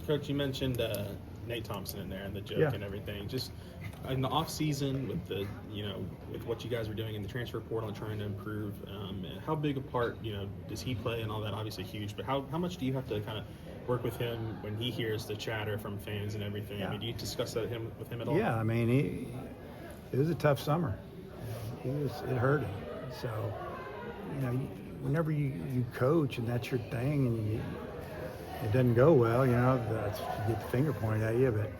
Coach, you mentioned Nate Thompson in there and the joke and everything. Just in the off season with the with what you guys were doing in the transfer portal and trying to improve, how big a part does he play and all that? Obviously huge, but how much do you have to kind of work with him when he hears the chatter from fans and everything? I mean, do you discuss that with him at all? Yeah, I mean, it was a tough summer. It hurt him. So, whenever you coach and that's your thing and it doesn't go well, that's, you get the finger pointed at you. But,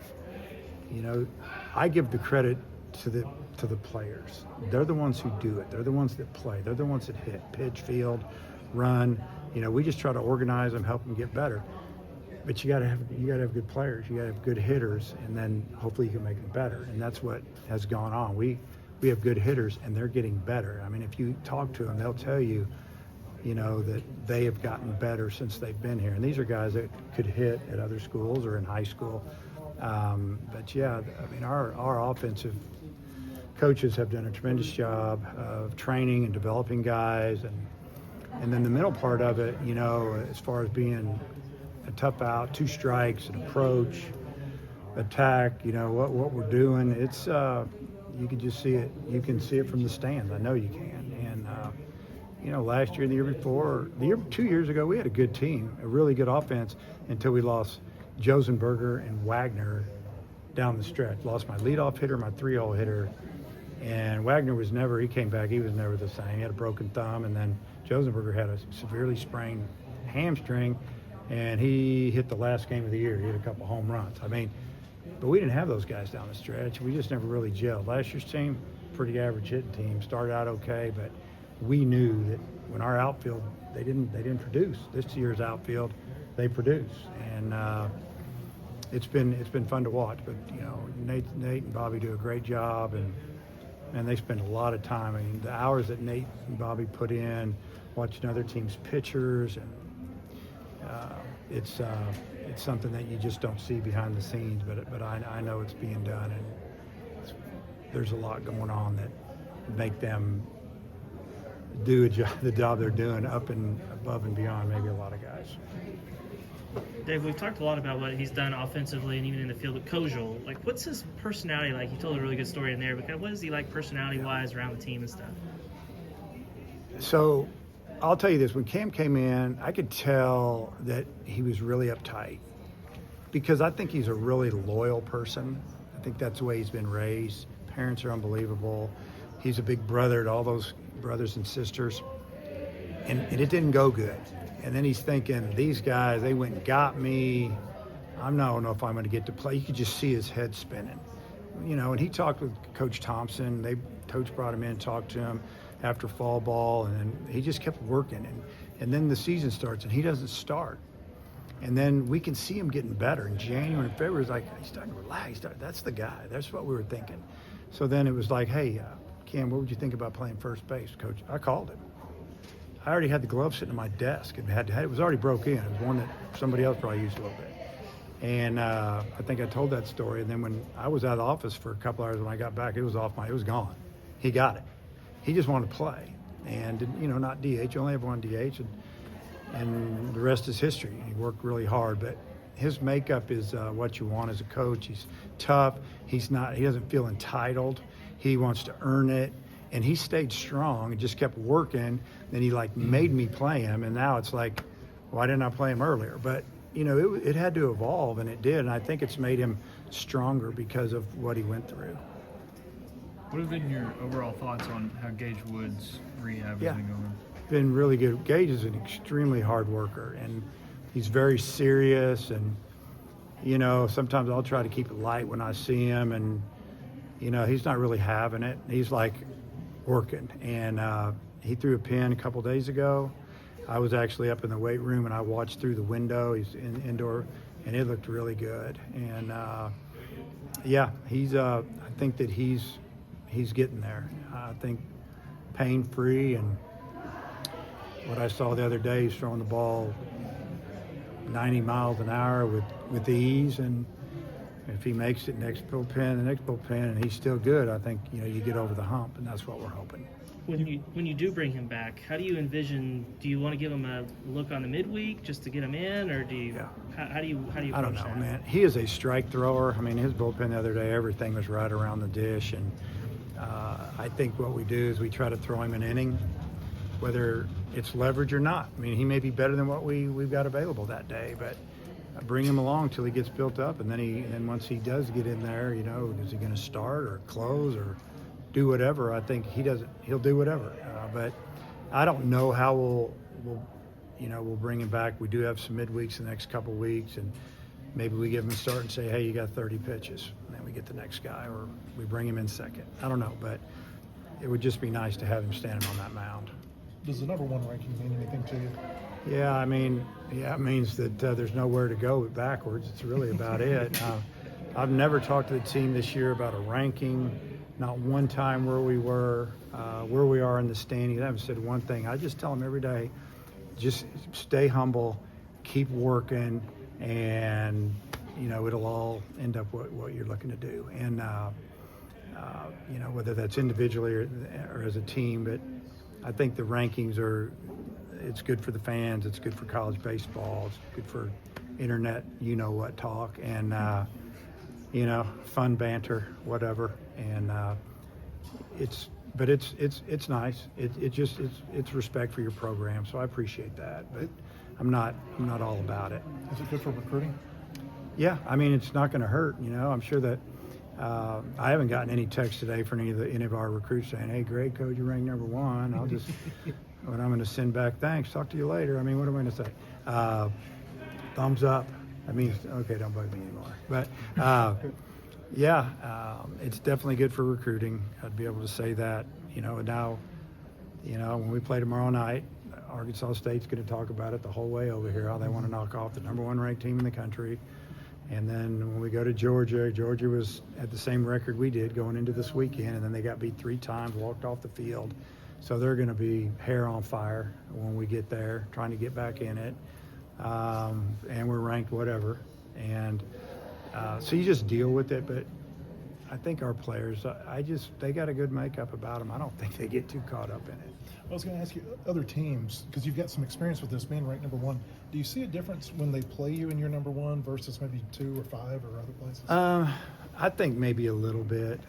I give the credit to the players. They're the ones who do it. They're the ones that play. They're the ones that hit, pitch, field, run. We just try to organize them, help them get better. But you got to have good players. You got to have good hitters, and then hopefully you can make them better. And that's what has gone on. We have good hitters, and they're getting better. I mean, if you talk to them, they'll tell you, that they have gotten better since they've been here. And these are guys that could hit at other schools or in high school. But yeah, I mean, our offensive coaches have done a tremendous job of training and developing guys, and then the middle part of it, as far as being a tough out, 2 strikes, an approach, attack, what we're doing, it's you can just see it. You can see it from the stands. I know you can. And last year, the year before, 2 years ago, we had a good team, a really good offense until we lost Josenberger and Wagner down the stretch. Lost my leadoff hitter, my 3-hole hitter, and Wagner he came back, he was never the same. He had a broken thumb, and then Josenberger had a severely sprained hamstring, and he hit the last game of the year. He hit a couple home runs. I mean, but we didn't have those guys down the stretch. We just never really gelled. Last year's team, pretty average hitting team, started out okay, but we knew that when our outfield, they didn't produce. This year's outfield, they produce, and it's been fun to watch. But Nate and Bobby do a great job, and they spend a lot of time. I mean, the hours that Nate and Bobby put in watching other teams' pitchers, and it's something that you just don't see behind the scenes. But I know it's being done, and there's a lot going on that make them do the job they're doing up and above and beyond maybe a lot of guys. Dave, we've talked a lot about what he's done offensively and even in the field with Kojal. Like, what's his personality like? You told a really good story in there, but kind of what is he like personality-wise around the team and stuff? So I'll tell you this. When Cam came in, I could tell that he was really uptight because I think he's a really loyal person. I think that's the way he's been raised. Parents are unbelievable. He's a big brother to all those brothers and sisters. And it didn't go good. And then he's thinking, these guys, they went and got me. I don't know if I'm going to get to play. You could just see his head spinning. And he talked with Coach Thompson. Coach brought him in, talked to him after fall ball, and then he just kept working. And then the season starts, and he doesn't start. And then we can see him getting better. In January and February, it's like, he's starting to relax. That's the guy. That's what we were thinking. So then it was like, hey, Cam, what would you think about playing first base, Coach? I called him. I already had the glove sitting on my desk. It was already broke in. It was one that somebody else probably used a little bit. And I think I told that story. And then when I was out of the office for a couple hours, when I got back, it was gone. He got it. He just wanted to play. And, not DH, only have one DH. And the rest is history. He worked really hard. But his makeup is what you want as a coach. He's tough. He doesn't feel entitled. He wants to earn it. And he stayed strong and just kept working. Then he made me play him. And now it's like, why didn't I play him earlier? But, it had to evolve, and it did. And I think it's made him stronger because of what he went through. What have been your overall thoughts on how Gage Wood's rehab has been going? Been really good. Gage is an extremely hard worker, and he's very serious. And, sometimes I'll try to keep it light when I see him. And, he's not really having it. He's working. And he threw a pin a couple days ago. I was actually up in the weight room, and I watched through the window. He's indoor, and it looked really good. And I think that he's getting there. I think pain-free, and what I saw the other day, he's throwing the ball 90 miles an hour with ease, and if he makes it the next bullpen, and he's still good, I think you get over the hump, and that's what we're hoping. When you do bring him back, how do you envision? Do you want to give him a look on the midweek just to get him in, or do you? Yeah. How do you? I don't approach know, that? man. He is a strike thrower. I mean, his bullpen the other day, everything was right around the dish. And I think what we do is we try to throw him an inning, whether it's leverage or not. I mean, he may be better than what we've got available that day, but bring him along till he gets built up. And then once he does get in there, is he going to start or close or do whatever? I think he'll do whatever. But I don't know how we'll bring him back. We do have some midweeks in the next couple weeks, and maybe we give him a start and say, hey, you got 30 pitches. And then we get the next guy, or we bring him in second. I don't know, but it would just be nice to have him standing on that mound. Does the number 1 ranking mean anything to you? Yeah, I mean, it means that there's nowhere to go backwards. It's really about it. I've never talked to the team this year about a ranking, not one time where we are in the standings. I haven't said one thing. I just tell them every day, just stay humble, keep working, and it'll all end up what you're looking to do. And whether that's individually or as a team, but I think the rankings it's good for the fans, it's good for college baseball, it's good for internet, talk, and fun banter, whatever. And it's nice. It's respect for your program, so I appreciate that. But I'm not all about it. Is it good for recruiting? Yeah, I mean, it's not going to hurt. I'm sure that I haven't gotten any text today from any of our recruits saying, "Hey, great coach, you ranked number 1." I'll just, when I'm going to send back, thanks, talk to you later. I mean, what am I going to say? Thumbs up. I mean, okay, don't bug me anymore. But it's definitely good for recruiting. I'd be able to say that. Now, when we play tomorrow night, Arkansas State's going to talk about it the whole way over here, how they want to knock off the number 1 ranked team in the country. And then when we go to Georgia was at the same record we did going into this weekend, and then they got beat 3 times, walked off the field. So they're going to be hair on fire when we get there, trying to get back in it. And we're ranked whatever. And so you just deal with it. But I think our players, they got a good makeup about them. I don't think they get too caught up in it. I was going to ask you, other teams, because you've got some experience with this, being ranked number 1. Do you see a difference when they play you in your number 1 versus maybe 2 or 5 or other places? I think maybe a little bit,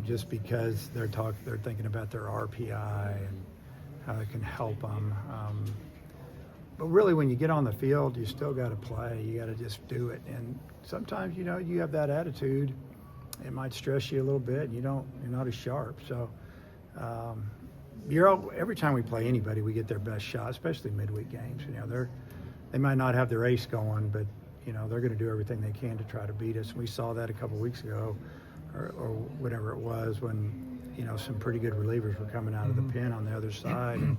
just because they're thinking about their RPI and how it can help them. But really, when you get on the field, you still got to play. You got to just do it. And sometimes, you have that attitude. It might stress you a little bit. You're not as sharp. So every time we play anybody, we get their best shot, especially midweek games. They might not have their ace going, but they're going to do everything they can to try to beat us. We saw that a couple weeks ago, or whatever it was, when some pretty good relievers were coming out of the pen on the other side, and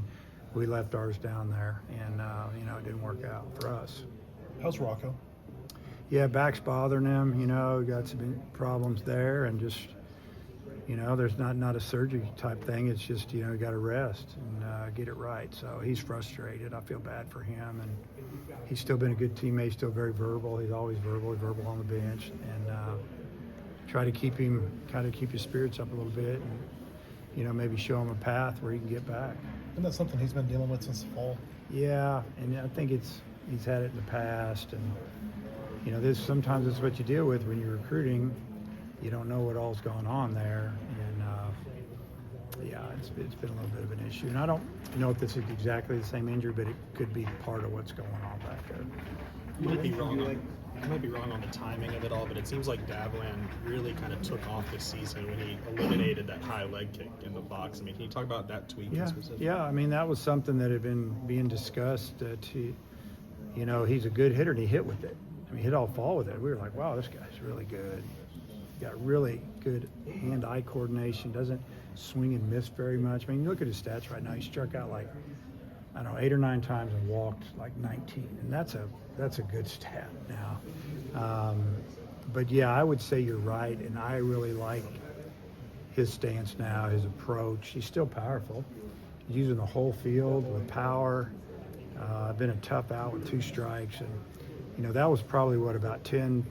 we left ours down there, and it didn't work out for us. How's Rocco? Yeah, back's bothering him. Got some problems there, and just there's not a surgery type thing. It's just you got to rest and get it right. So he's frustrated. I feel bad for him, and he's still been a good teammate. Still very verbal. He's always verbal. He's verbal on the bench, and try to keep his spirits up a little bit, and maybe show him a path where he can get back. Isn't that something he's been dealing with since the fall? Yeah, and I think he's had it in the past, and sometimes this is what you deal with when you're recruiting. You don't know what all's going on there, and it's been a little bit of an issue. And I don't know if this is exactly the same injury, but it could be part of what's going on back there. I might be wrong on the timing of it all, but it seems like Davlin really kind of took off this season when he eliminated that high leg kick in the box. I mean, can you talk about that tweak in specific? Yeah. I mean, that was something that had been being discussed. He's a good hitter, and he hit with it. I mean, he hit all fall with it. We were like, wow, this guy's really good. Got really good hand-eye coordination. Doesn't swing and miss very much. I mean, you look at his stats right now. He struck out 8 or 9 times and walked 19, and that's a good stat now. But yeah, I would say you're right, and I really like his stance now, his approach. He's still powerful. He's using the whole field with power. Been a tough out with 2 strikes, and that was probably about 10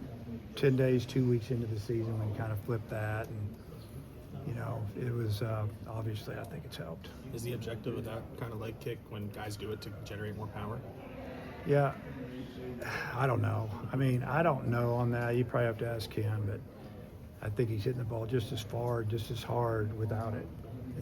days, 2 weeks into the season when we kind of flipped that, and it was obviously, I think it's helped. Is the objective of that kind of leg kick when guys do it to generate more power? Yeah, I don't know. I mean, I don't know on that. You probably have to ask him, but I think he's hitting the ball just as far, just as hard without it.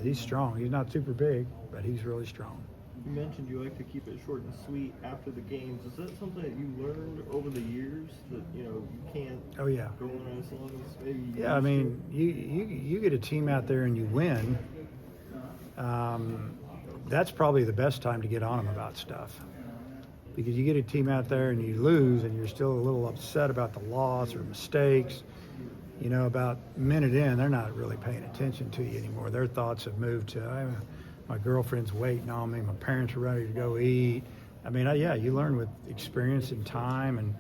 He's strong. He's not super big, but he's really strong. You mentioned you like to keep it short and sweet after the games. Is that something that you learned over the years that you can't Oh yeah. go on as long as maybe? You Yeah, I used mean, you get a team out there and you win. That's probably the best time to get on them about stuff, because you get a team out there and you lose and you're still a little upset about the loss or mistakes. About a minute in, they're not really paying attention to you anymore. Their thoughts have moved to, my girlfriend's waiting on me, my parents are ready to go eat. I mean, yeah, you learn with experience and time, and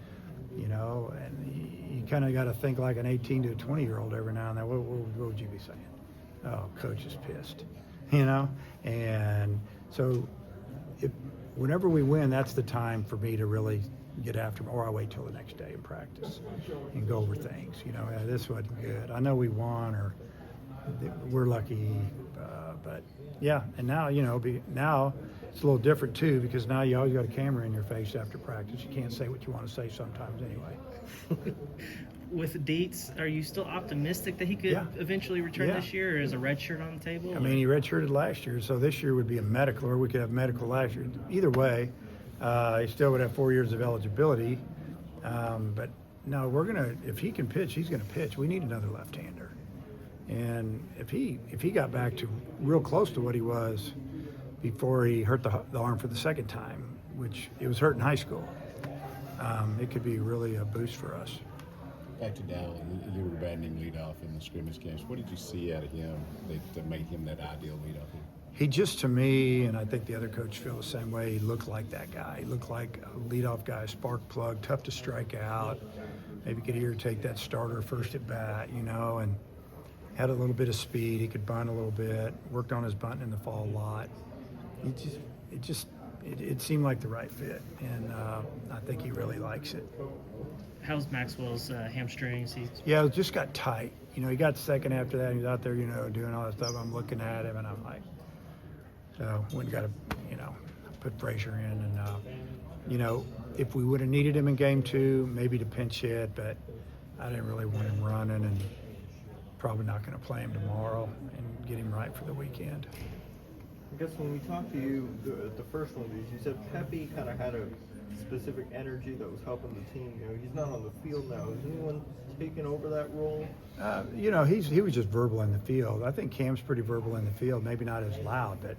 and you kind of got to think like an 18 to a 20-year-old every now and then. What would you be saying? Oh, coach is pissed, And so, whenever we win, that's the time for me to really get after them, or I wait till the next day and practice and go over things. This wasn't good. I know we won, or we're lucky, but yeah. And now, now it's a little different too, because now you always got a camera in your face after practice. You can't say what you want to say sometimes anyway. With Dietz, are you still optimistic that he could eventually return this year, or is a red shirt on the table? I mean, he redshirted last year, so this year would be a medical, or we could have medical last year. Either way, he still would have 4 years of eligibility. But no, if he can pitch, he's going to pitch. We need another left-hander. And if he got back to real close to what he was before he hurt the arm for the second time, which it was hurt in high school, it could be really a boost for us. Back to Dallin, you were batting him leadoff in the scrimmage games. What did you see out of him that made him that ideal leadoff hitter? He just, to me, and I think the other coach feel the same way, he looked like that guy. He looked like a leadoff guy, spark plug, tough to strike out. Maybe could irritate that starter first at bat, and had a little bit of speed. He could bunt a little bit, worked on his bunting in the fall a lot. It seemed like the right fit, and I think he really likes it. How's Maxwell's hamstrings? Yeah, it just got tight. He got second after that. He was out there, doing all that stuff. I'm looking at him, and I'm like, so we got to, put Frazier in. And, if we would have needed him in game 2, maybe to pinch hit, but I didn't really want him running, and probably not going to play him tomorrow and get him right for the weekend. I guess when we talked to you, the first one of these, you said Pepe kind of had a specific energy that was helping the team. He's not on the field now. Is anyone taking over that role? He was just verbal in the field. I think Cam's pretty verbal in the field, maybe not as loud, but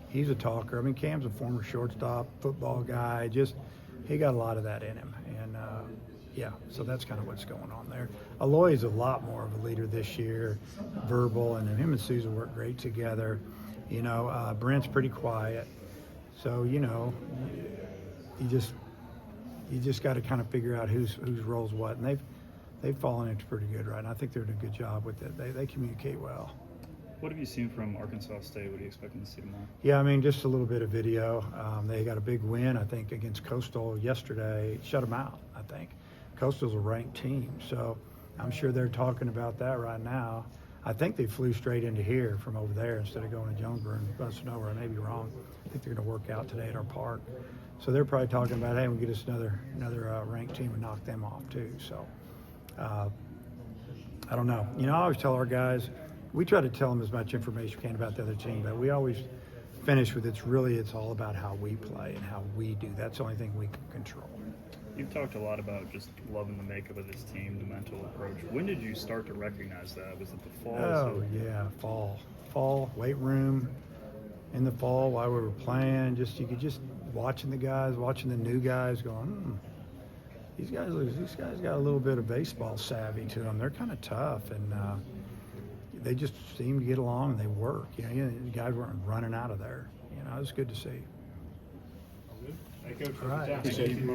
he's a talker. I mean, Cam's a former shortstop, football guy. He got a lot of that in him. And, so that's kind of what's going on there. Aloy's a lot more of a leader this year, verbal, and him and Sousa work great together. Brent's pretty quiet. So, you just got to kind of figure out whose roles what, and they've fallen into pretty good, right? And I think they're doing a good job with it. They communicate well. What have you seen from Arkansas State? What are you expecting to see tomorrow? Yeah, I mean, just a little bit of video. They got a big win, I think, against Coastal yesterday. Shut them out, I think. Coastal's a ranked team, so I'm sure they're talking about that right now. I think they flew straight into here from over there instead of going to Jonesboro and busting over. I may be wrong. I think they're going to work out today at our park. So they're probably talking about, hey, we get us another ranked team and knock them off too. So I don't know. I always tell our guys, we try to tell them as much information we can about the other team, but we always finish with it's all about how we play and how we do. That's the only thing we can control. You've talked a lot about just loving the makeup of this team, the mental approach. When did you start to recognize that? Was it the fall? Oh, yeah, fall, weight room in the fall while we were playing. You could just watching the guys, watching the new guys going, these guys got a little bit of baseball savvy to them. They're kind of tough, and they just seem to get along, and they work. The guys weren't running out of there. It was good to see. Hey, Coach, All right. Appreciate you.